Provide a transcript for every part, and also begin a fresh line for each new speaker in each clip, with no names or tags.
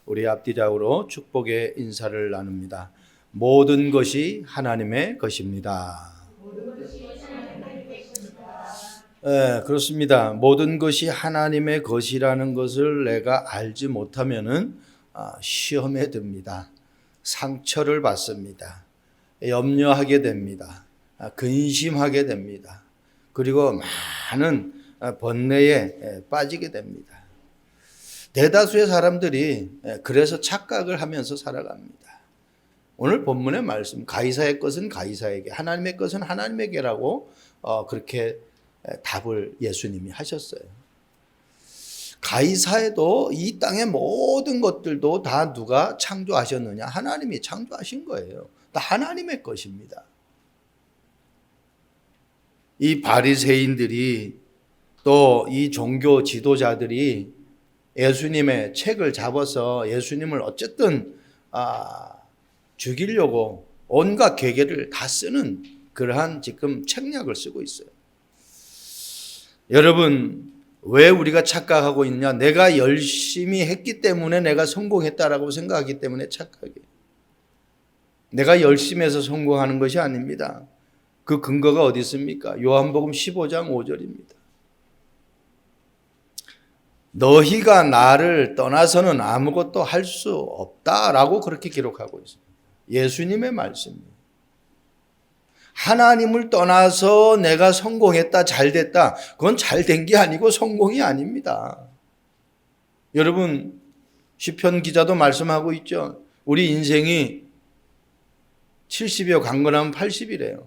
우리 앞뒤적으로 축복의 인사를 나눕니다. 모든 것이 하나님의 것입니다. 네, 그렇습니다. 모든 것이 하나님의 것이라는 것을 내가 알지 못하면은 시험에 듭니다. 상처를 받습니다. 염려하게 됩니다. 근심하게 됩니다. 그리고 많은 번뇌에 빠지게 됩니다. 대다수의 사람들이 그래서 착각을 하면서 살아갑니다. 오늘 본문의 말씀, 가이사의 것은 가이사에게, 하나님의 것은 하나님에게라고 그렇게 답을 예수님이 하셨어요. 가이사에도 이 땅의 모든 것들도 다 누가 창조하셨느냐? 하나님이 창조하신 거예요. 다 하나님의 것입니다. 이 바리새인들이 또 이 종교 지도자들이 예수님의 책을 잡아서 예수님을 어쨌든 죽이려고 온갖 계계를 다 쓰는 그러한 지금 책략을 쓰고 있어요. 여러분, 왜 우리가 착각하고 있냐? 내가 열심히 했기 때문에 내가 성공했다라고 생각하기 때문에 착각이에요. 내가 열심히 해서 성공하는 것이 아닙니다. 그 근거가 어디 있습니까? 요한복음 15장 5절입니다. 너희가 나를 떠나서는 아무것도 할 수 없다라고 그렇게 기록하고 있습니다. 예수님의 말씀입니다. 하나님을 떠나서 내가 성공했다, 잘됐다, 그건 잘된 게 아니고 성공이 아닙니다. 여러분, 시편 기자도 말씀하고 있죠. 우리 인생이 70여 강건하면 80이래요.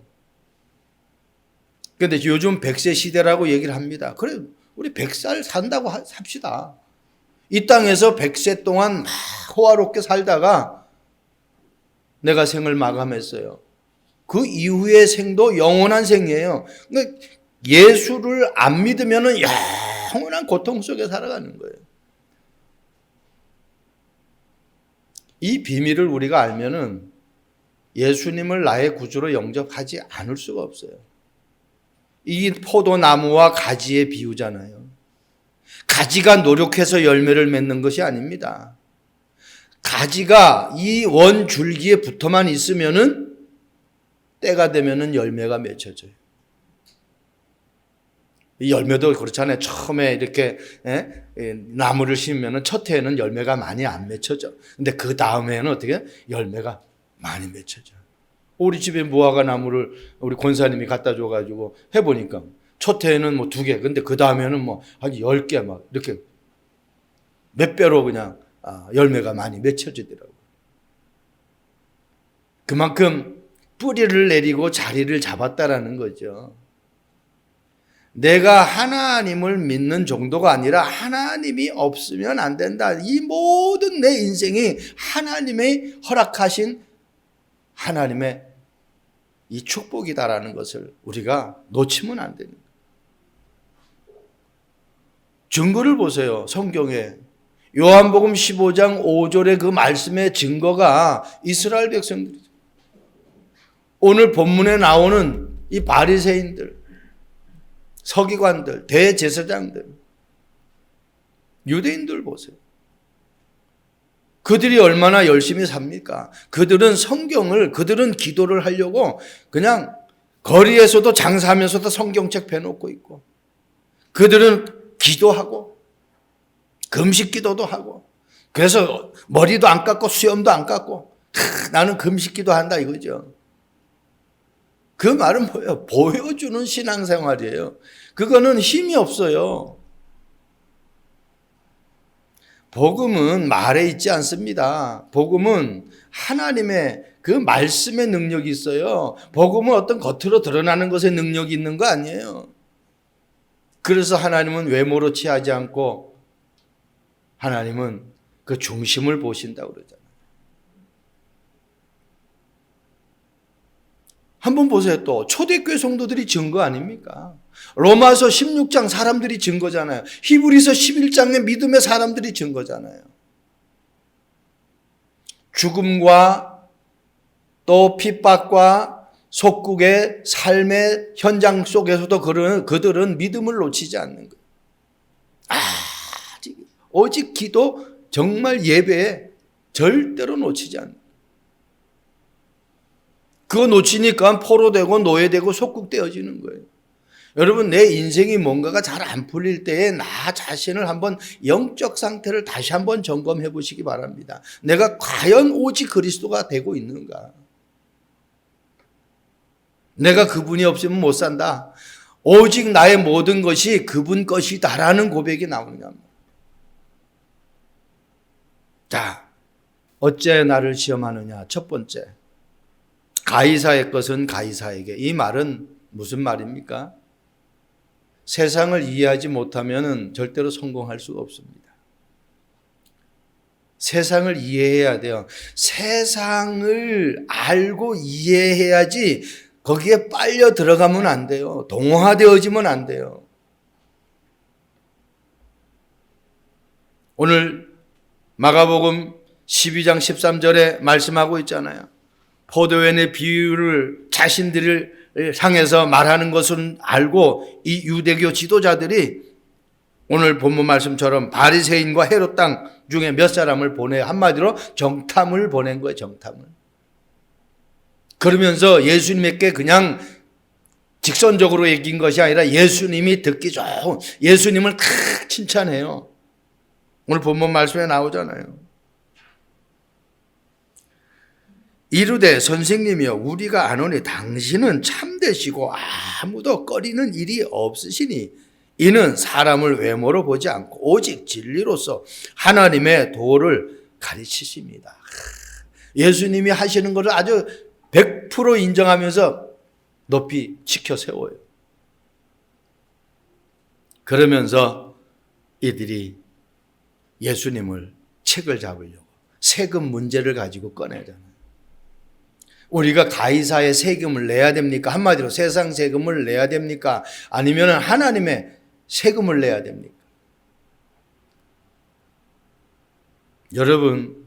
그런데 요즘 100세 시대라고 얘기를 합니다. 그래, 우리 100살 산다고 삽시다. 이 땅에서 100세 동안 막 호화롭게 살다가 내가 생을 마감했어요. 그 이후의 생도 영원한 생이에요. 그러니까 예수를 안 믿으면 영원한 고통 속에 살아가는 거예요. 이 비밀을 우리가 알면은 예수님을 나의 구주로 영접하지 않을 수가 없어요. 이 포도나무와 가지의 비유잖아요. 가지가 노력해서 열매를 맺는 것이 아닙니다. 가지가 이 원 줄기에 붙어만 있으면은 때가 되면은 열매가 맺혀져요. 이 열매도 그렇잖아요. 처음에 이렇게 나무를 심으면은 첫 해에는 열매가 많이 안 맺혀져. 근데 그 다음에는 어떻게 열매가 많이 맺혀져. 우리 집에 무화과 나무를 우리 권사님이 갖다 줘가지고 해보니까 첫 해에는 뭐 2개, 근데 그 다음에는 뭐 한 10개 막 이렇게 몇 배로 그냥 열매가 많이 맺혀지더라고요. 그만큼 뿌리를 내리고 자리를 잡았다라는 거죠. 내가 하나님을 믿는 정도가 아니라 하나님이 없으면 안 된다. 이 모든 내 인생이 하나님의 허락하신 하나님의 이 축복이다라는 것을 우리가 놓치면 안 됩니다. 증거를 보세요. 성경에 요한복음 15장 5절의 그 말씀의 증거가 이스라엘 백성들이죠. 오늘 본문에 나오는 이 바리새인들, 서기관들, 대제사장들, 유대인들 보세요. 그들이 얼마나 열심히 삽니까? 그들은 성경을, 그들은 기도를 하려고 그냥 거리에서도 장사하면서도 성경책 펴놓고 있고, 그들은 기도하고 금식 기도도 하고, 그래서 머리도 안 깎고 수염도 안 깎고 나는 금식 기도한다 이거죠. 그 말은 뭐예요? 보여주는 신앙생활이에요. 그거는 힘이 없어요. 복음은 말에 있지 않습니다. 복음은 하나님의 그 말씀의 능력이 있어요. 복음은 어떤 겉으로 드러나는 것에 능력이 있는 거 아니에요. 그래서 하나님은 외모로 취하지 않고 하나님은 그 중심을 보신다고 그러잖아요. 한번 보세요. 또 초대교회 성도들이 증거 아닙니까? 로마서 16장 사람들이 증거잖아요. 히브리서 11장의 믿음의 사람들이 증거잖아요. 죽음과 또 핍박과 속국의 삶의 현장 속에서도 그들은 믿음을 놓치지 않는 거예요. 오직 기도, 정말 예배에 절대로 놓치지 않는. 그거 놓치니까 포로되고 노예되고 속국되어지는 거예요. 여러분, 내 인생이 뭔가가 잘 안 풀릴 때에 나 자신을 한번 영적 상태를 다시 한번 점검해 보시기 바랍니다. 내가 과연 오직 그리스도가 되고 있는가? 내가 그분이 없으면 못 산다. 오직 나의 모든 것이 그분 것이다라는 고백이 나오느냐. 자, 어째 나를 시험하느냐? 첫 번째, 가이사의 것은 가이사에게. 이 말은 무슨 말입니까? 세상을 이해하지 못하면 절대로 성공할 수가 없습니다. 세상을 이해해야 돼요. 세상을 알고 이해해야지 거기에 빨려 들어가면 안 돼요. 동화되어지면 안 돼요. 오늘 마가복음 12장 13절에 말씀하고 있잖아요. 포도원의 비유를 자신들을 향해서 말하는 것은 알고 이 유대교 지도자들이 오늘 본문 말씀처럼 바리새인과 헤롯 땅 중에 몇 사람을 보내, 한마디로 정탐을 보낸 거예요. 정탐을. 그러면서 예수님에게 그냥 직선적으로 얘기한 것이 아니라 예수님이 듣기 좋은, 예수님을 다 칭찬해요. 오늘 본문 말씀에 나오잖아요. 이르되 선생님이여 우리가 아노니 당신은 참되시고 아무도 꺼리는 일이 없으시니 이는 사람을 외모로 보지 않고 오직 진리로서 하나님의 도를 가르치십니다. 예수님이 하시는 것을 아주 100% 인정하면서 높이 지켜 세워요. 그러면서 이들이 예수님을 책을 잡으려고 세금 문제를 가지고 꺼내잖아요. 우리가 가이사의 세금을 내야 됩니까? 한마디로 세상 세금을 내야 됩니까? 아니면 하나님의 세금을 내야 됩니까? 여러분,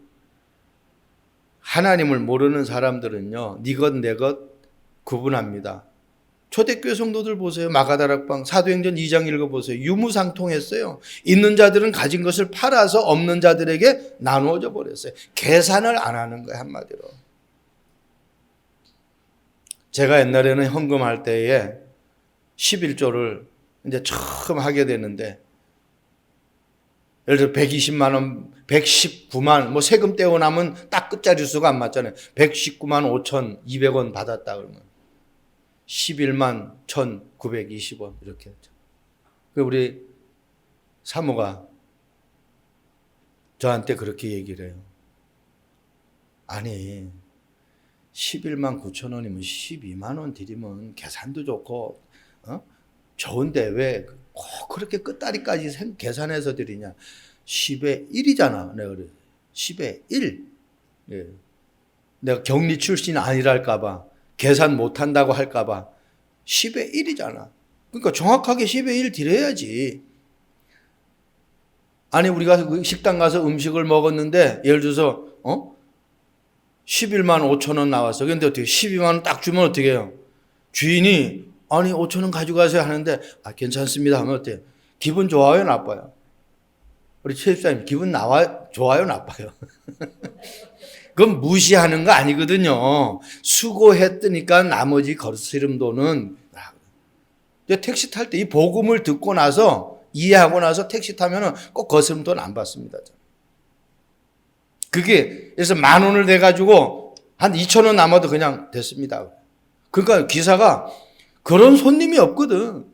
하나님을 모르는 사람들은요, 네 것 내 것 구분합니다. 초대교회 성도들 보세요. 마가다락방 사도행전 2장 읽어보세요. 유무상통했어요. 있는 자들은 가진 것을 팔아서 없는 자들에게 나누어져 버렸어요. 계산을 안 하는 거예요, 한마디로. 제가 옛날에는 헌금할 때에 11조를 이제 처음 하게 되는데, 예를 들어 120만 원, 119만, 뭐 세금 떼고 나면 딱 끝자리 수가 안 맞잖아요. 119만 5,200원 받았다 그러면 11만 1,920원 이렇게 했죠. 우리 사모가 저한테 그렇게 얘기를 해요. 아니 11만 9천 원이면 12만 원 드리면 계산도 좋고 좋은데 왜 꼭 그렇게 끝다리까지 계산해서 드리냐. 10의 1이잖아. 내가 그래. 10의 1. 예. 내가 격리 출신이 아니랄까 봐, 계산 못한다고 할까 봐 10의 1이잖아. 그러니까 정확하게 10의 1 드려야지. 아니 우리가 식당 가서 음식을 먹었는데 예를 들어서 11만 5천 원 나왔어. 그런데 어떻게 12만 원 딱 주면 어떻게 해요? 주인이 아니 5천 원 가져가세요 하는데 괜찮습니다 하면 어때요? 기분 좋아요 나빠요? 우리 최 집사님 기분 좋아요 나빠요? 그건 무시하는 거 아니거든요. 수고했으니까 나머지 거스름 돈은. 택시 탈 때 이 복음을 듣고 나서 이해하고 나서 택시 타면은 꼭 거스름 돈 안 받습니다. 그게 그래서 10,000원을 내가지고 한 2,000원 남아도 그냥 됐습니다. 그러니까 기사가 그런 손님이 없거든.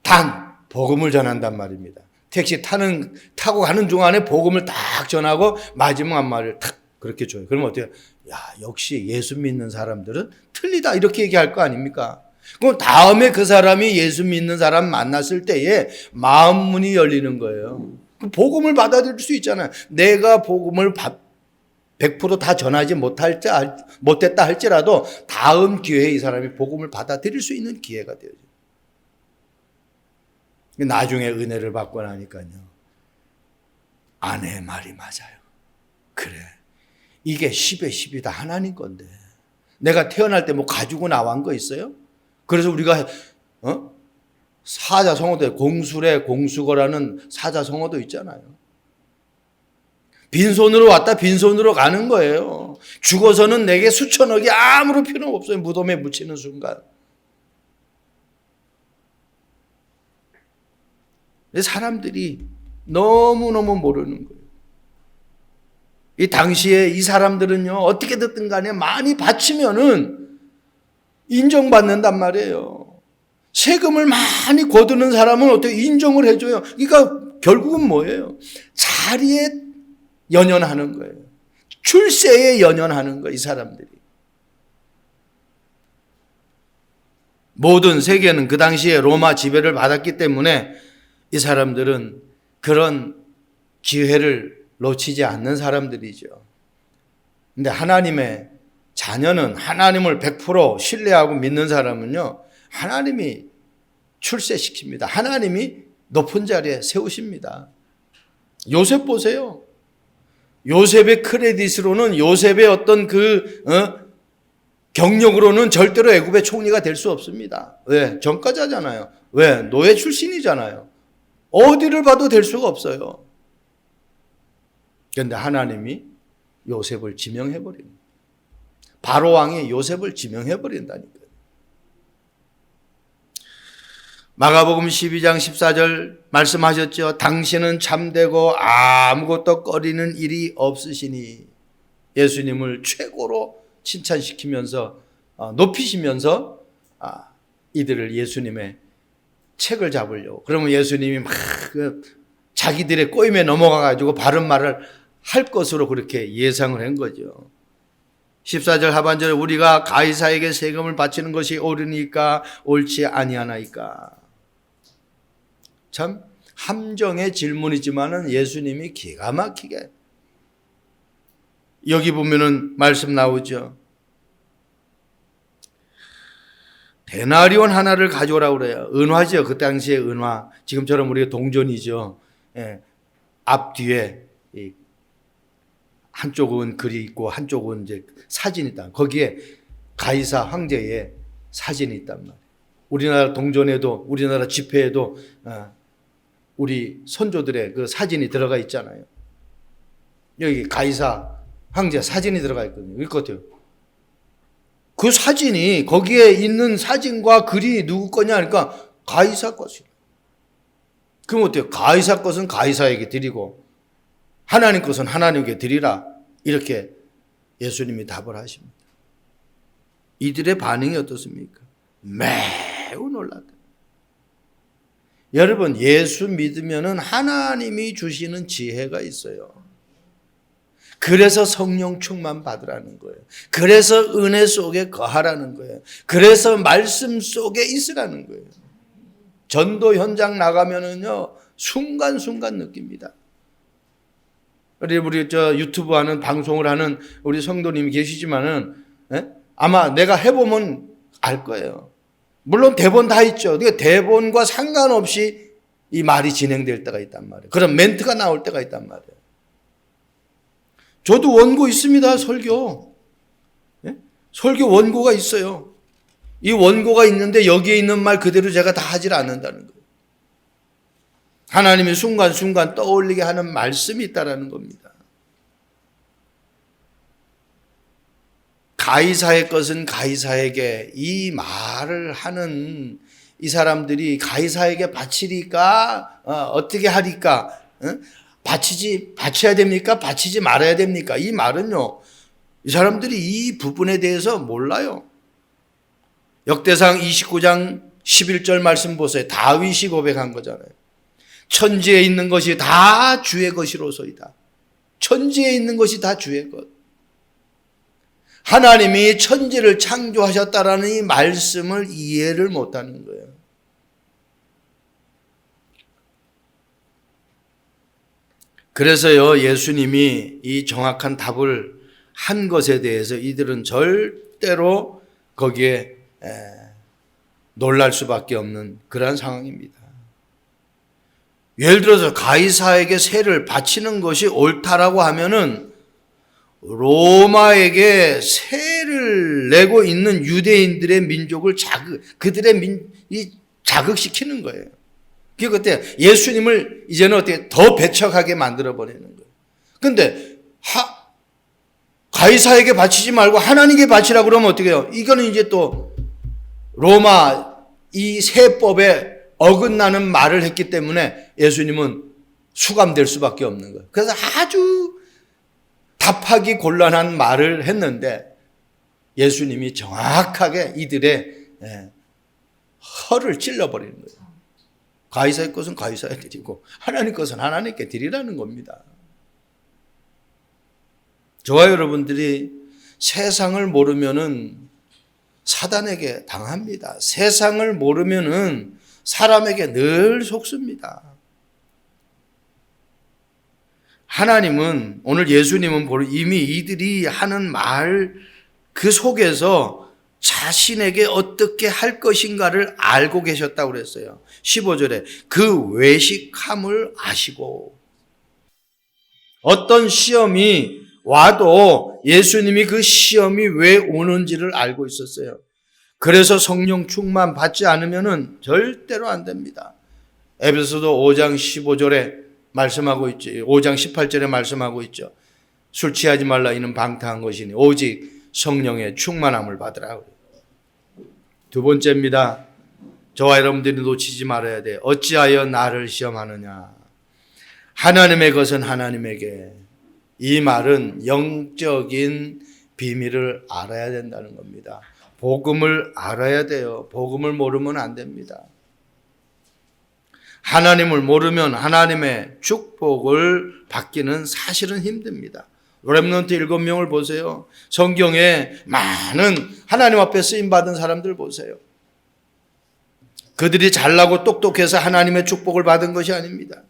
단 복음을 전한단 말입니다. 택시 타고 가는 동안에 복음을 딱 전하고 마지막 한 말을 탁 그렇게 줘요. 그러면 어때요? 야, 역시 예수 믿는 사람들은 틀리다 이렇게 얘기할 거 아닙니까? 그럼 다음에 그 사람이 예수 믿는 사람 만났을 때에 마음 문이 열리는 거예요. 복음을 받아들일 수 있잖아요. 내가 복음을 100% 다 전하지 못했다 할지라도 다음 기회에 이 사람이 복음을 받아들일 수 있는 기회가 되어요. 나중에 은혜를 받고 나니까요. 아내의 말이 맞아요. 그래. 이게 10의 10이다. 하나님 건데. 내가 태어날 때 뭐 가지고 나온 거 있어요? 그래서 우리가 사자성어도 공술의 공수거라는 사자성어도 있잖아요. 빈손으로 왔다 빈손으로 가는 거예요. 죽어서는 내게 수천억이 아무런 필요 없어요. 무덤에 묻히는 순간. 사람들이 너무너무 모르는 거예요. 이 당시에 이 사람들은요, 어떻게 됐든 간에 많이 바치면은 인정받는단 말이에요. 세금을 많이 거두는 사람은 어떻게 인정을 해줘요? 그러니까 결국은 뭐예요? 자리에 연연하는 거예요. 출세에 연연하는 거예요, 이 사람들이. 모든 세계는 그 당시에 로마 지배를 받았기 때문에 이 사람들은 그런 기회를 놓치지 않는 사람들이죠. 근데 하나님의 자녀는, 하나님을 100% 신뢰하고 믿는 사람은요, 하나님이 출세시킵니다. 하나님이 높은 자리에 세우십니다. 요셉 보세요. 요셉의 크레딧으로는, 요셉의 어떤 경력으로는 절대로 애굽의 총리가 될 수 없습니다. 왜? 전과자잖아요. 왜? 노예 출신이잖아요. 어디를 봐도 될 수가 없어요. 그런데 하나님이 요셉을 지명해버립니다. 바로 왕이 요셉을 지명해버린다니까요. 마가복음 12장 14절 말씀하셨죠. 당신은 참되고 아무것도 꺼리는 일이 없으시니. 예수님을 최고로 칭찬시키면서 높이시면서 이들을 예수님의 책을 잡으려고. 그러면 예수님이 막 자기들의 꼬임에 넘어가가지고 바른 말을 할 것으로 그렇게 예상을 한 거죠. 14절 하반절에 우리가 가이사에게 세금을 바치는 것이 옳으니까 옳지 아니하나이까. 참 함정의 질문이지만은 예수님이 기가 막히게, 여기 보면은 말씀 나오죠. 데나리온 하나를 가져오라고 그래요. 은화죠. 그 당시에 은화. 지금처럼 우리가 동전이죠. 예. 앞뒤에 한쪽은 글이 있고 한쪽은 이제 사진이 있다. 거기에 가이사 황제의 사진이 있단 말이에요. 우리나라 동전에도, 우리나라 지폐에도 우리 선조들의 그 사진이 들어가 있잖아요. 여기 가이사 황제 사진이 들어가 있거든요. 이것도요. 그 사진이, 거기에 있는 사진과 글이 누구 거냐 하니까 가이사 것이에요. 그럼 어때요? 가이사 것은 가이사에게 드리고 하나님 것은 하나님께 드리라. 이렇게 예수님이 답을 하십니다. 이들의 반응이 어떻습니까? 매우 놀랐다. 여러분, 예수 믿으면은 하나님이 주시는 지혜가 있어요. 그래서 성령 충만 받으라는 거예요. 그래서 은혜 속에 거하라는 거예요. 그래서 말씀 속에 있으라는 거예요. 전도 현장 나가면은요, 순간순간 느낍니다. 우리 저 유튜브 하는, 방송을 하는 우리 성도님이 계시지만은, 아마 내가 해보면 알 거예요. 물론 대본 다 있죠. 그러니까 대본과 상관없이 이 말이 진행될 때가 있단 말이에요. 그런 멘트가 나올 때가 있단 말이에요. 저도 원고 있습니다. 설교. 설교 원고가 있어요. 이 원고가 있는데 여기에 있는 말 그대로 제가 다 하질 않는다는 거예요. 하나님이 순간순간 떠올리게 하는 말씀이 있다는 겁니다. 가이사의 것은 가이사에게, 이 말을 하는 이 사람들이 가이사에게 바치리까 어떻게 하리까, 바쳐야 됩니까? 바치지 말아야 됩니까? 이 말은요, 이 사람들이 이 부분에 대해서 몰라요. 역대상 29장 11절 말씀 보세요. 다윗이 고백한 거잖아요. 천지에 있는 것이 다 주의 것이로소이다. 천지에 있는 것이 다 주의 것. 하나님이 천지를 창조하셨다라는 이 말씀을 이해를 못하는 거예요. 그래서요, 예수님이 이 정확한 답을 한 것에 대해서 이들은 절대로 거기에 놀랄 수밖에 없는 그러한 상황입니다. 예를 들어서 가이사에게 세를 바치는 것이 옳다라고 하면은 로마에게 세를 내고 있는 유대인들의 민족을 자극시키는 거예요. 그게 그때 예수님을 이제는 어떻게 더 배척하게 만들어 버리는 거예요. 근데 가이사에게 바치지 말고 하나님께 바치라 그러면 어떻게 해요? 이거는 이제 또 로마 이 세법에 어긋나는 말을 했기 때문에 예수님은 수감될 수밖에 없는 거예요. 그래서 아주 답하기 곤란한 말을 했는데 예수님이 정확하게 이들의 허를 찔러버리는 거예요. 가이사의 것은 가이사에 드리고 하나님 것은 하나님께 드리라는 겁니다. 저와 여러분들이 세상을 모르면은 사단에게 당합니다. 세상을 모르면은 사람에게 늘 속습니다. 하나님은, 오늘 예수님은 이미 이들이 하는 말 그 속에서 자신에게 어떻게 할 것인가를 알고 계셨다고 그랬어요. 15절에 그 외식함을 아시고, 어떤 시험이 와도 예수님이 그 시험이 왜 오는지를 알고 있었어요. 그래서 성령 충만 받지 않으면 절대로 안 됩니다. 에베소서 5장 15절에 말씀하고 있죠. 5장 18절에 말씀하고 있죠. 술 취하지 말라 이는 방탕한 것이니 오직 성령의 충만함을 받으라. 두 번째입니다. 저와 여러분들이 놓치지 말아야 돼. 어찌하여 나를 시험하느냐. 하나님의 것은 하나님에게. 이 말은 영적인 비밀을 알아야 된다는 겁니다. 복음을 알아야 돼요. 복음을 모르면 안 됩니다. 하나님을 모르면 하나님의 축복을 받기는 사실은 힘듭니다. 렘넌트 7명을 보세요. 성경에 많은 하나님 앞에 쓰임받은 사람들 보세요. 그들이 잘나고 똑똑해서 하나님의 축복을 받은 것이 아닙니다.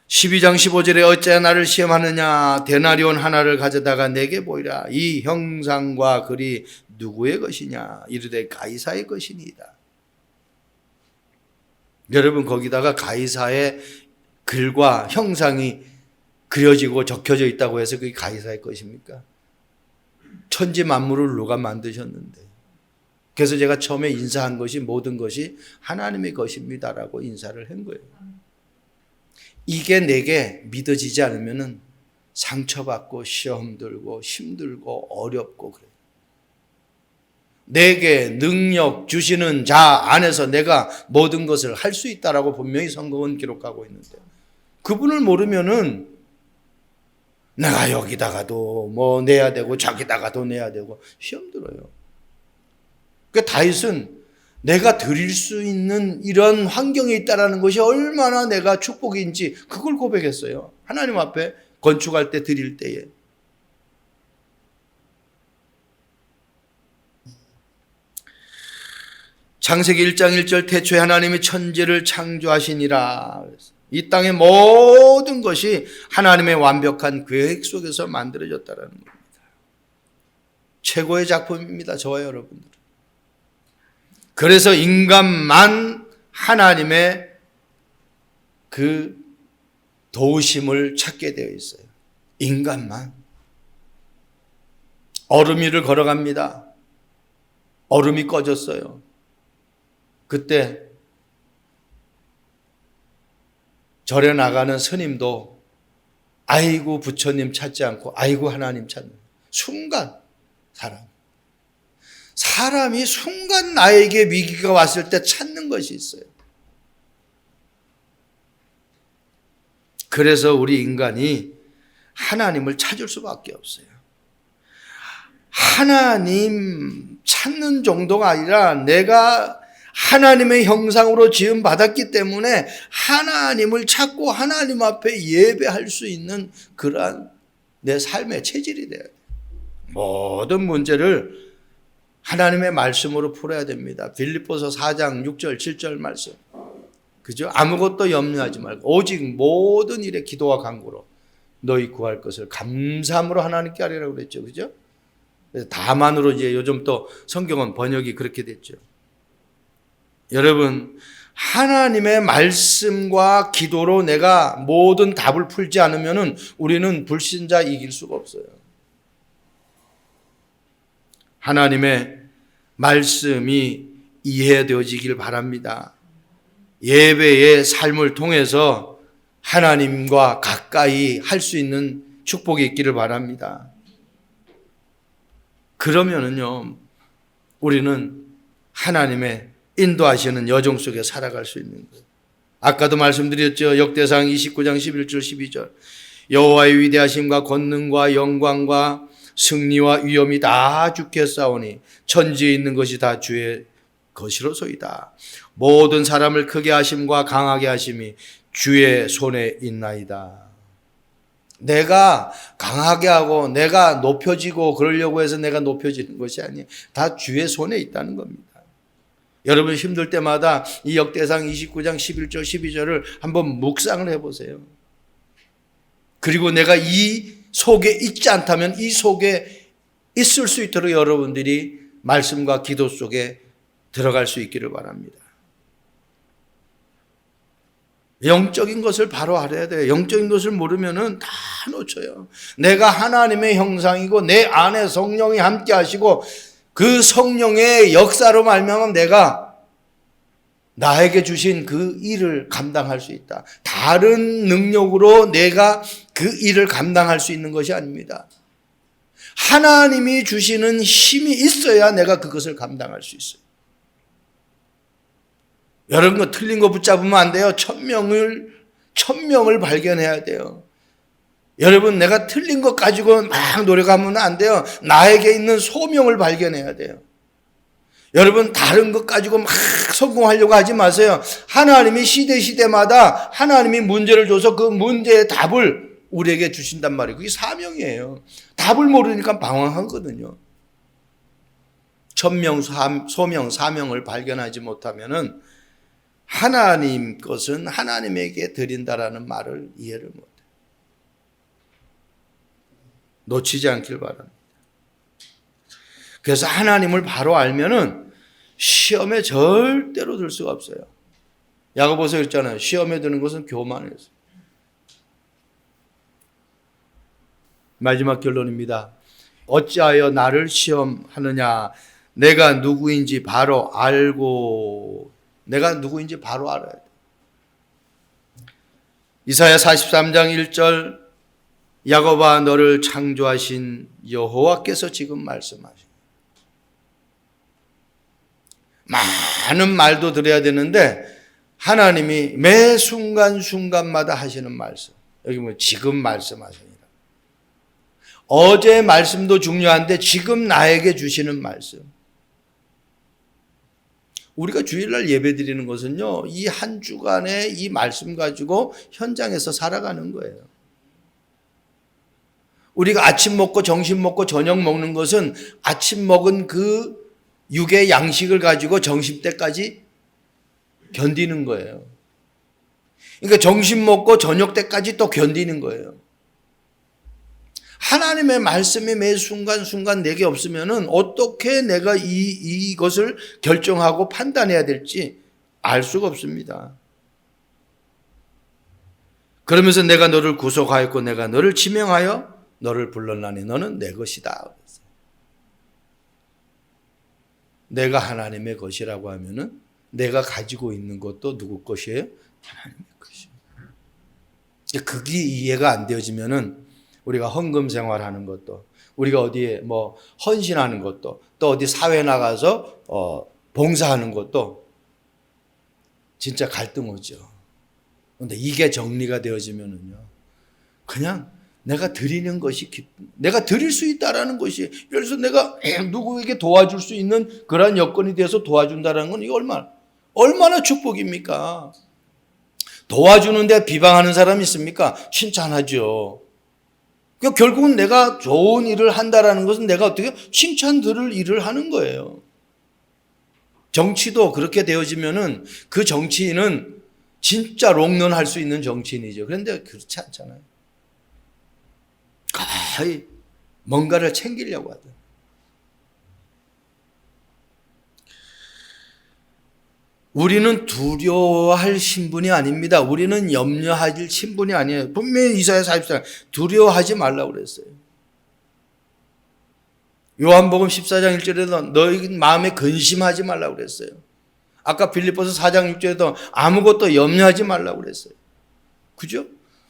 12장 15절에 어찌하여 나를 시험하느냐. 데나리온 하나를 가져다가 내게 보이라. 이 형상과 글이 누구의 것이냐. 이르되 가이사의 것이니이다. 여러분, 거기다가 가이사의 글과 형상이 그려지고 적혀져 있다고 해서 그게 가이사의 것입니까? 천지 만물을 누가 만드셨는데. 그래서 제가 처음에 인사한 것이 모든 것이 하나님의 것입니다라고 인사를 한 거예요. 이게 내게 믿어지지 않으면 상처받고 시험 들고 힘들고 어렵고 그래요. 내게 능력 주시는 자 안에서 내가 모든 것을 할 수 있다라고 분명히 성경은 기록하고 있는데, 그분을 모르면은 내가 여기다가도 뭐 내야 되고 저기다가도 내야 되고 시험 들어요. 그러니까 다윗은 내가 드릴 수 있는 이런 환경에 있다라는 것이 얼마나 내가 축복인지 그걸 고백했어요. 하나님 앞에 건축할 때 드릴 때에. 창세기 1장 1절 태초에 하나님이 천지를 창조하시니라. 이 땅의 모든 것이 하나님의 완벽한 계획 속에서 만들어졌다는 겁니다. 최고의 작품입니다. 저와 여러분들. 그래서 인간만 하나님의 그 도우심을 찾게 되어 있어요. 인간만. 얼음 위를 걸어갑니다. 얼음이 꺼졌어요. 그때 절에 나가는 스님도 아이고 부처님 찾지 않고 아이고 하나님 찾는 순간 사람이 순간 나에게 위기가 왔을 때 찾는 것이 있어요. 그래서 우리 인간이 하나님을 찾을 수밖에 없어요. 하나님 찾는 정도가 아니라 내가 하나님의 형상으로 지음받았기 때문에 하나님을 찾고 하나님 앞에 예배할 수 있는 그러한 내 삶의 체질이 돼야 돼요. 모든 문제를 하나님의 말씀으로 풀어야 됩니다. 빌립보서 4장 6절 7절 말씀. 그죠? 아무것도 염려하지 말고 오직 모든 일에 기도와 간구로 너희 구할 것을 감사함으로 하나님께 하리라고 그랬죠. 그죠? 그래서 다만으로 이제 요즘 또 성경은 번역이 그렇게 됐죠. 여러분, 하나님의 말씀과 기도로 내가 모든 답을 풀지 않으면 우리는 불신자 이길 수가 없어요. 하나님의 말씀이 이해되어지길 바랍니다. 예배의 삶을 통해서 하나님과 가까이 할 수 있는 축복이 있기를 바랍니다. 그러면은요, 우리는 하나님의 인도하시는 여정 속에 살아갈 수 있는 거예요. 아까도 말씀드렸죠. 역대상 29장 11절 12절. 여호와의 위대하심과 권능과 영광과 승리와 위엄이 다 주께 싸우니 천지에 있는 것이 다 주의 것이로소이다. 모든 사람을 크게 하심과 강하게 하심이 주의 손에 있나이다. 내가 강하게 하고 내가 높여지고 그러려고 해서 내가 높여지는 것이 아니에요. 다 주의 손에 있다는 겁니다. 여러분 힘들 때마다 이 역대상 29장 11절 12절을 한번 묵상을 해보세요. 그리고 내가 이 속에 있지 않다면 이 속에 있을 수 있도록 여러분들이 말씀과 기도 속에 들어갈 수 있기를 바랍니다. 영적인 것을 바로 알아야 돼요. 영적인 것을 모르면은 다 놓쳐요. 내가 하나님의 형상이고 내 안에 성령이 함께 하시고 그 성령의 역사로 말미암아 내가 나에게 주신 그 일을 감당할 수 있다. 다른 능력으로 내가 그 일을 감당할 수 있는 것이 아닙니다. 하나님이 주시는 힘이 있어야 내가 그것을 감당할 수 있어요. 여러분 거 틀린 거 붙잡으면 안 돼요. 천명을 발견해야 돼요. 여러분 내가 틀린 것 가지고 막 노력하면 안 돼요. 나에게 있는 소명을 발견해야 돼요. 여러분 다른 것 가지고 막 성공하려고 하지 마세요. 하나님이 시대마다 하나님이 문제를 줘서 그 문제의 답을 우리에게 주신단 말이에요. 그게 사명이에요. 답을 모르니까 방황하거든요. 천명, 소명, 사명을 발견하지 못하면은 하나님 것은 하나님에게 드린다라는 말을 이해를 못해요. 놓치지 않길 바랍니다. 그래서 하나님을 바로 알면은 시험에 절대로 들 수가 없어요. 야고보서 그랬잖아요. 시험에 드는 것은 교만해서. 마지막 결론입니다. 어찌하여 나를 시험하느냐. 내가 누구인지 바로 알고 내가 누구인지 바로 알아야 돼. 이사야 43장 1절 야곱아 너를 창조하신 여호와께서 지금 말씀하십니다. 많은 말도 들어야 되는데 하나님이 매 순간순간마다 하시는 말씀. 여기 뭐 지금 말씀하십니다. 어제 말씀도 중요한데 지금 나에게 주시는 말씀. 우리가 주일날 예배 드리는 것은요, 이 한 주간의 이 말씀 가지고 현장에서 살아가는 거예요. 우리가 아침 먹고 점심 먹고 저녁 먹는 것은 아침 먹은 그 육의 양식을 가지고 점심 때까지 견디는 거예요. 그러니까 점심 먹고 저녁 때까지 또 견디는 거예요. 하나님의 말씀이 매 순간순간 내게 없으면은 어떻게 내가 이것을 결정하고 판단해야 될지 알 수가 없습니다. 그러면서 내가 너를 구속하였고 내가 너를 지명하여 너를 불렀나니 너는 내 것이다. 내가 하나님의 것이라고 하면은 내가 가지고 있는 것도 누구 것이에요? 하나님의 것이에요. 그게 이해가 안 되어지면은 우리가 헌금 생활하는 것도, 우리가 어디에 뭐 헌신하는 것도, 또 어디 사회 나가서 봉사하는 것도 진짜 갈등 오죠. 그런데 이게 정리가 되어지면은요, 그냥 내가 드리는 것이 내가 드릴 수 있다라는 것이, 그래서 내가 누구에게 도와줄 수 있는 그러한 여건이 돼서 도와준다라는 건 이게 얼마나 축복입니까? 도와주는데 비방하는 사람이 있습니까? 칭찬하죠. 그러니까 결국은 내가 좋은 일을 한다라는 것은 내가 어떻게 칭찬 들을 일을 하는 거예요. 정치도 그렇게 되어지면은 그 정치인은 진짜 롱런할 수 있는 정치인이죠. 그런데 그렇지 않잖아요. 거의 뭔가를 챙기려고 하든. 우리는 두려워할 신분이 아닙니다. 우리는 염려할 신분이 아니에요. 분명히 이사야 44장 두려워하지 말라고 그랬어요. 요한복음 14장 1절에도 너희 마음에 근심하지 말라고 그랬어요. 아까 빌립보서 4장 6절에도 아무것도 염려하지 말라고 그랬어요. 그죠?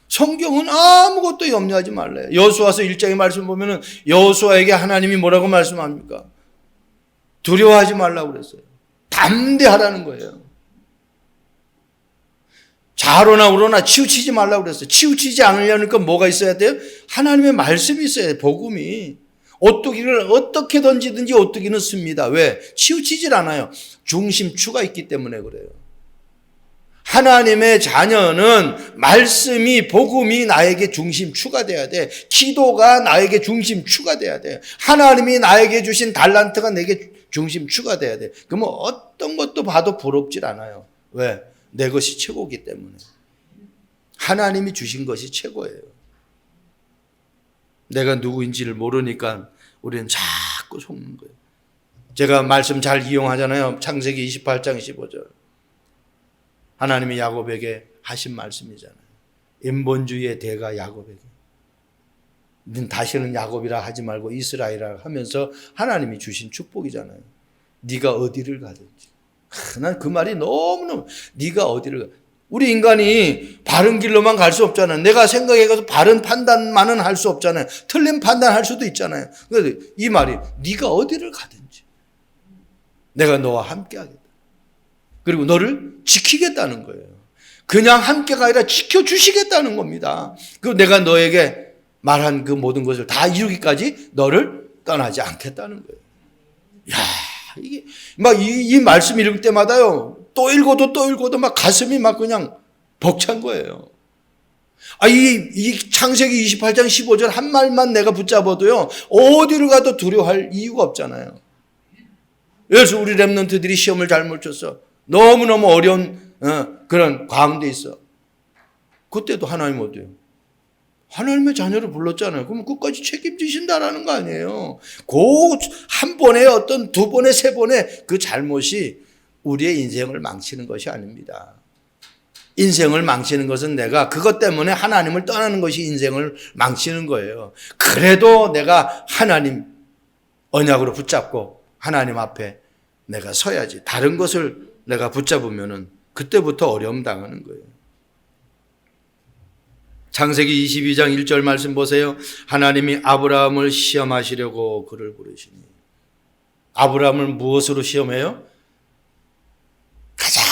성경은 아무것도 염려하지 말래요. 여호수아서 1장의 말씀 보면은 여호수아에게 하나님이 뭐라고 말씀합니까? 두려워하지 말라고 그랬어요. 담대하라는 거예요. 좌로나 우로나 치우치지 말라고 그랬어요. 치우치지 않으려니까 뭐가 있어야 돼요? 하나님의 말씀이 있어야 돼요. 복음이. 오뚜기를 어떻게 던지든지 오뚜기는 씁니다. 왜? 치우치질 않아요. 중심추가 있기 때문에 그래요. 하나님의 자녀는 말씀이, 복음이 나에게 중심추가 돼야 돼. 기도가 나에게 중심추가 돼야 돼. 하나님이 나에게 주신 달란트가 내게 중심추가 돼야 돼. 그러면 어떤 것도 봐도 부럽질 않아요. 왜? 내 것이 최고이기 때문에. 하나님이 주신 것이 최고예요. 내가 누구인지를 모르니까 우리는 자꾸 속는 거예요. 제가 말씀 잘 이용하잖아요. 창세기 28장 15절. 하나님이 야곱에게 하신 말씀이잖아요. 인본주의의 대가 야곱에게. 넌 다시는 야곱이라 하지 말고 이스라엘이라 하면서 하나님이 주신 축복이잖아요. 네가 어디를 가든지. 난 그 말이 너무너무, 네가 어디를 가. 우리 인간이 바른 길로만 갈 수 없잖아요. 내가 생각해서 바른 판단만은 할 수 없잖아요. 틀린 판단할 수도 있잖아요. 그래서 이 말이 네가 어디를 가든지 내가 너와 함께 하겠다. 그리고 너를 지키겠다는 거예요. 그냥 함께가 아니라 지켜주시겠다는 겁니다. 그리고 내가 너에게 말한 그 모든 것을 다 이루기까지 너를 떠나지 않겠다는 거예요. 야, 이게 막 이 말씀 읽을 때마다요. 또 읽어도 막 가슴이 막 그냥 벅찬 거예요. 이 창세기 28장 15절 한 말만 내가 붙잡아도요. 어디를 가도 두려워할 이유가 없잖아요. 그래서 우리 랩런트들이 시험을 잘못 쳤어. 너무너무 어려운 그런 가운데 있어. 그때도 하나님 어때요? 하나님의 자녀를 불렀잖아요. 그럼 끝까지 책임지신다라는 거 아니에요. 그 한 번에 어떤 두 번에 세 번에 그 잘못이 우리의 인생을 망치는 것이 아닙니다. 인생을 망치는 것은 내가 그것 때문에 하나님을 떠나는 것이 인생을 망치는 거예요. 그래도 내가 하나님 언약으로 붙잡고 하나님 앞에 내가 서야지. 다른 것을 내가 붙잡으면은 그때부터 어려움 당하는 거예요. 창세기 22장 1절 말씀 보세요. 하나님이 아브라함을 시험하시려고 그를 부르시니. 아브라함을 무엇으로 시험해요? 가장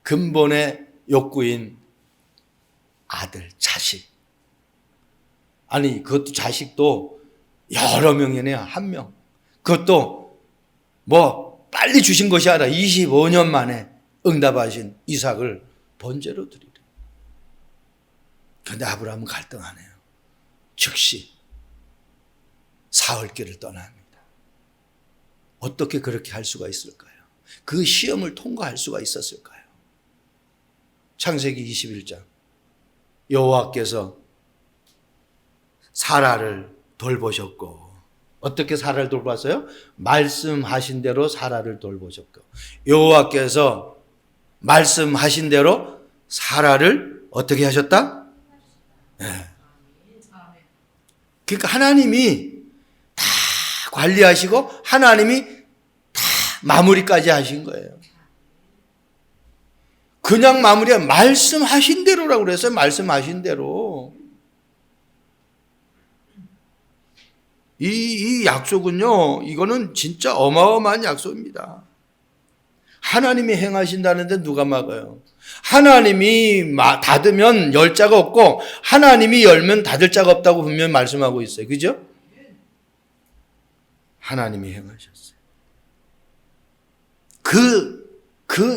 근본의 욕구인 아들, 자식. 아니, 그것도 자식도 여러 명이네요. 한 명. 그것도 뭐 빨리 주신 것이 아니라 25년 만에 응답하신 이삭을 번제로 드리래. 그런데 아브라함은 갈등하네요. 즉시 사흘길을 떠납니다. 어떻게 그렇게 할 수가 있을까요? 그 시험을 통과할 수가 있었을까요? 창세기 21장 여호와께서 사라를 돌보셨고 어떻게 사라를 돌봤어요? 말씀하신 대로 사라를 돌보셨고 여호와께서 말씀하신 대로 사라를 어떻게 하셨다? 네. 그러니까 하나님이 다 관리하시고 하나님이 다 마무리까지 하신 거예요. 그냥 마무리가 말씀하신 대로라고 그랬어요. 말씀하신 대로. 이 약속은요, 이거는 진짜 어마어마한 약속입니다. 하나님이 행하신다는데 누가 막아요? 하나님이 닫으면 열 자가 없고 하나님이 열면 닫을 자가 없다고 분명히 말씀하고 있어요. 그죠? 하나님이 행하셨어요.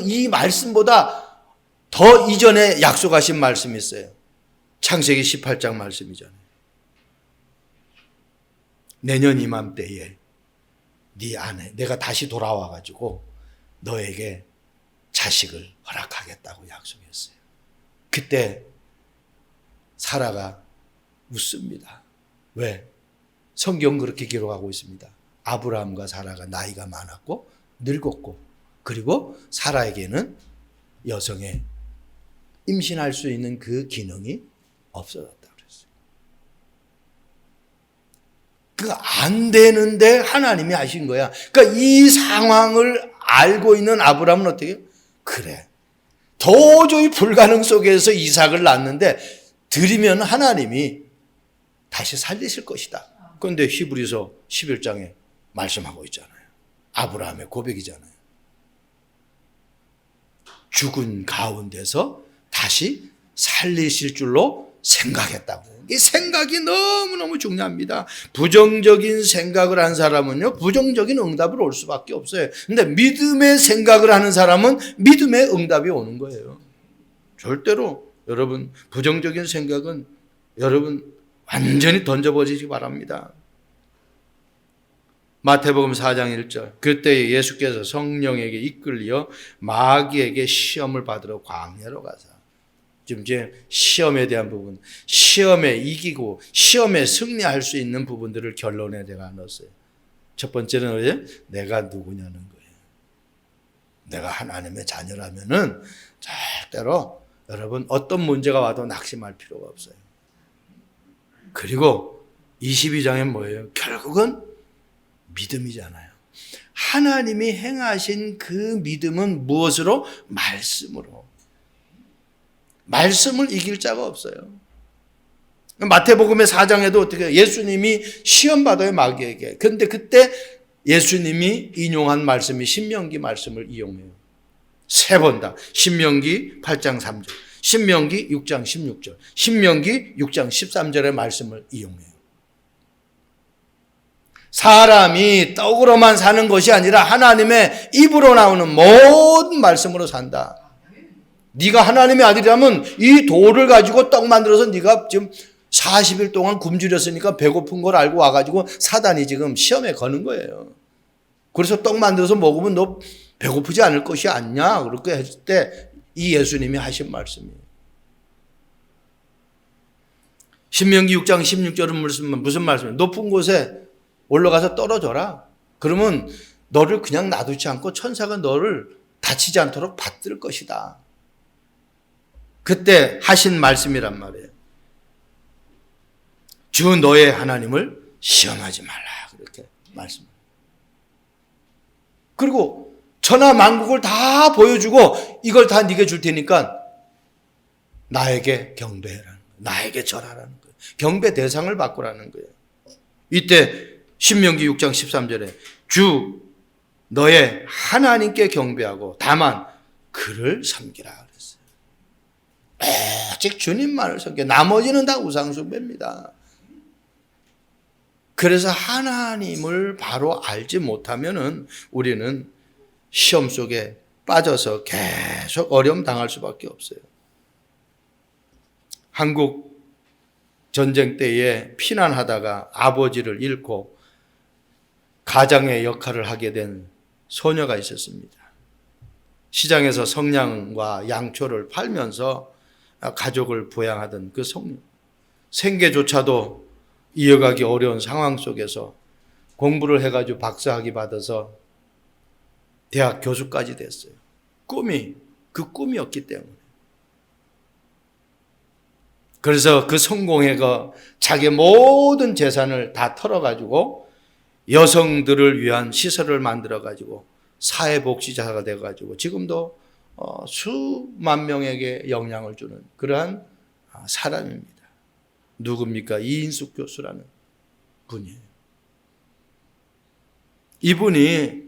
이 말씀보다 더 이전에 약속하신 말씀이 있어요. 창세기 18장 말씀이잖아요. 내년 이맘때에 네 아내, 내가 다시 돌아와가지고 너에게 자식을 허락하겠다고 약속했어요. 그때 사라가 웃습니다. 왜? 성경 그렇게 기록하고 있습니다. 아브라함과 사라가 나이가 많았고 늙었고 그리고 사라에게는 여성의 임신할 수 있는 그 기능이 없어졌다 그랬어요. 안 되는데 하나님이 하신 거야. 그러니까 이 상황을 알고 있는 아브라함은 어떻게 해요? 그래, 도저히 불가능 속에서 이삭을 낳는데 드리면 하나님이 다시 살리실 것이다. 그런데 히브리서 11장에 말씀하고 있잖아요. 아브라함의 고백이잖아요. 죽은 가운데서 다시 살리실 줄로 생각했다고. 이 생각이 너무너무 중요합니다. 부정적인 생각을 한 사람은요, 부정적인 응답을 올 수밖에 없어요. 근데 믿음의 생각을 하는 사람은 믿음의 응답이 오는 거예요. 절대로 여러분, 부정적인 생각은 여러분 완전히 던져버리시기 바랍니다. 마태복음 4장 1절. 그때 예수께서 성령에게 이끌려 마귀에게 시험을 받으러 광야로 가사. 지금 이제 시험에 대한 부분, 시험에 이기고 시험에 승리할 수 있는 부분들을 결론에 내가 넣었어요. 첫 번째는 내가 누구냐는 거예요. 내가 하나님의 자녀라면은 절대로 여러분 어떤 문제가 와도 낙심할 필요가 없어요. 그리고 22장엔 뭐예요? 결국은 믿음이잖아요. 하나님이 행하신 그 믿음은 무엇으로? 말씀으로. 말씀을 이길 자가 없어요. 마태복음의 4장에도 어떻게 예수님이 시험 받아요, 마귀에게. 그런데 그때 예수님이 인용한 말씀이 신명기 말씀을 이용해요. 세 번 다. 신명기 8장 3절, 신명기 6장 16절, 신명기 6장 13절의 말씀을 이용해요. 사람이 떡으로만 사는 것이 아니라 하나님의 입으로 나오는 모든 말씀으로 산다. 네가 하나님의 아들이라면 이 돌을 가지고 떡 만들어서 네가 지금 40일 동안 굶주렸으니까 배고픈 걸 알고 와가지고 사단이 지금 시험에 거는 거예요. 그래서 떡 만들어서 먹으면 너 배고프지 않을 것이 아니냐 그렇게 했을 때 이 예수님이 하신 말씀이에요. 신명기 6장 16절은 무슨 말씀이에요? 높은 곳에 올라가서 떨어져라. 그러면 너를 그냥 놔두지 않고 천사가 너를 다치지 않도록 받들 것이다. 그때 하신 말씀이란 말이에요. 주 너의 하나님을 시험하지 말라. 그렇게 말씀합니다. 그리고 천하 만국을 다 보여주고 이걸 다 네게 줄 테니까 나에게 경배해라는 거예요. 나에게 절하라는 거예요. 경배 대상을 바꾸라는 거예요. 이때 신명기 6장 13절에 주 너의 하나님께 경배하고 다만 그를 섬기라 그랬어요. 오직 주님만을 섬겨. 나머지는 다 우상숭배입니다. 그래서 하나님을 바로 알지 못하면은 우리는 시험 속에 빠져서 계속 어려움 당할 수밖에 없어요. 한국 전쟁 때에 피난하다가 아버지를 잃고 가장의 역할을 하게 된 소녀가 있었습니다. 시장에서 성냥과 양초를 팔면서 가족을 부양하던 그 소녀. 생계조차도 이어가기 어려운 상황 속에서 공부를 해가지고 박사학위 받아서 대학 교수까지 됐어요. 그 꿈이었기 때문에. 그래서 그 성공에 자기 모든 재산을 다 털어가지고 여성들을 위한 시설을 만들어가지고 사회복지자가 돼가지고 지금도 수만 명에게 영향을 주는 그러한 사람입니다. 누굽니까? 이인숙 교수라는 분이에요. 이분이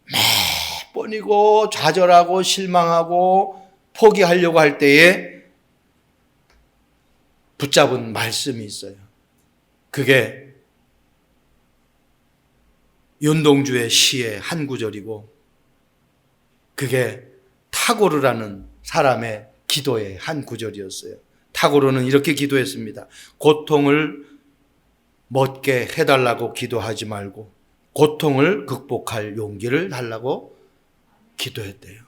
몇 번이고 좌절하고 실망하고 포기하려고 할 때에 붙잡은 말씀이 있어요. 그게 윤동주의 시의 한 구절이고 그게 타고르라는 사람의 기도의 한 구절이었어요. 타고르는 이렇게 기도했습니다. 고통을 멎게 해달라고 기도하지 말고 고통을 극복할 용기를 달라고 기도했대요.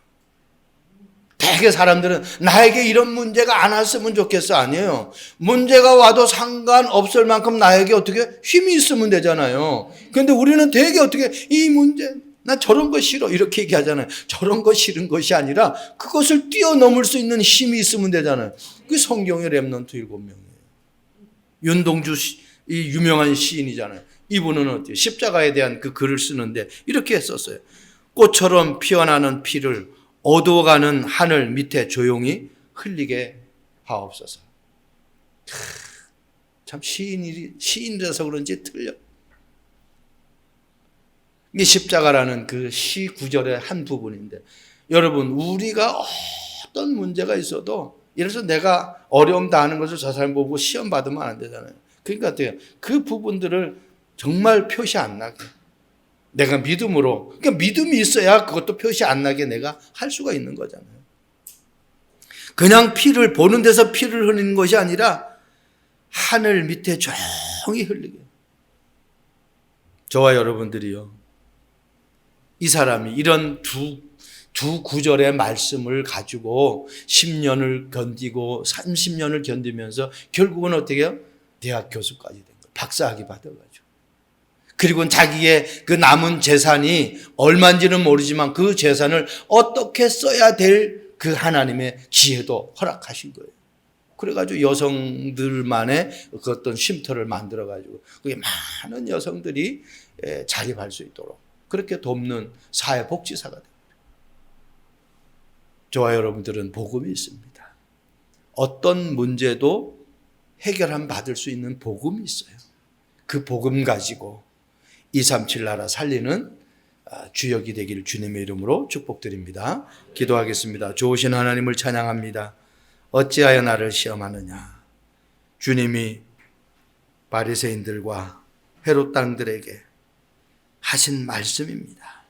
대개 사람들은 나에게 이런 문제가 안 왔으면 좋겠어. 아니에요. 문제가 와도 상관없을 만큼 나에게 어떻게 힘이 있으면 되잖아요. 그런데 우리는 되게 어떻게 이 문제 나 저런 거 싫어 이렇게 얘기하잖아요. 저런 거 싫은 것이 아니라 그것을 뛰어넘을 수 있는 힘이 있으면 되잖아요. 그게 성경의 렘넌트 7명이에요. 윤동주 이 유명한 시인이잖아요. 이분은 어때요? 십자가에 대한 그 글을 쓰는데 이렇게 했었어요. 꽃처럼 피어나는 피를 어두워가는 하늘 밑에 조용히 흘리게 하옵소서. 참 시인이라서 그런지 틀려. 이 십자가라는 그 시 구절의 한 부분인데, 여러분, 우리가 어떤 문제가 있어도, 예를 들어서 내가 어려움 당하는 것을 저 사람 보고 시험 받으면 안 되잖아요. 그러니까 어때요? 그 부분들을 정말 표시 안 나게, 내가 믿음으로, 그러니까 믿음이 있어야 그것도 표시 안 나게 내가 할 수가 있는 거잖아요. 그냥 피를 보는 데서 피를 흘리는 것이 아니라 하늘 밑에 조용히 흘리게. 저와 여러분들이요, 이 사람이 이런 두 구절의 말씀을 가지고 10년을 견디고 30년을 견디면서 결국은 어떻게 해요? 대학 교수까지 된 거예요. 박사학위 받아가지고. 그리고 자기의 그 남은 재산이 얼마인지는 모르지만 그 재산을 어떻게 써야 될 그 하나님의 지혜도 허락하신 거예요. 그래가지고 여성들만의 그 어떤 쉼터를 만들어가지고 그게 많은 여성들이 자립할 수 있도록 그렇게 돕는 사회복지사가 됩니다. 저와 여러분들은 복음이 있습니다. 어떤 문제도 해결함 받을 수 있는 복음이 있어요. 그 복음 가지고 237 나라 살리는 주역이 되기를 주님의 이름으로 축복드립니다. 기도하겠습니다. 좋으신 하나님을 찬양합니다. 어찌하여 나를 시험하느냐. 주님이 바리새인들과 헤롯 당들에게 하신 말씀입니다.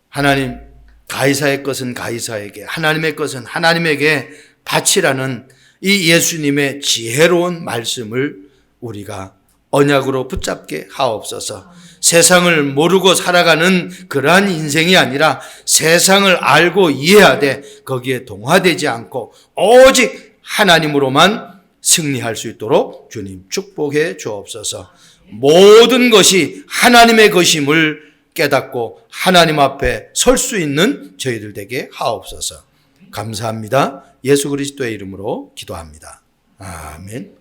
하나님, 가이사의 것은 가이사에게, 하나님의 것은 하나님에게 바치라는 이 예수님의 지혜로운 말씀을 우리가 언약으로 붙잡게 하옵소서. 세상을 모르고 살아가는 그러한 인생이 아니라 세상을 알고 이해하되 거기에 동화되지 않고 오직 하나님으로만 승리할 수 있도록 주님 축복해 주옵소서. 모든 것이 하나님의 것임을 깨닫고 하나님 앞에 설 수 있는 저희들 되게 하옵소서. 감사합니다. 예수 그리스도의 이름으로 기도합니다. 아멘.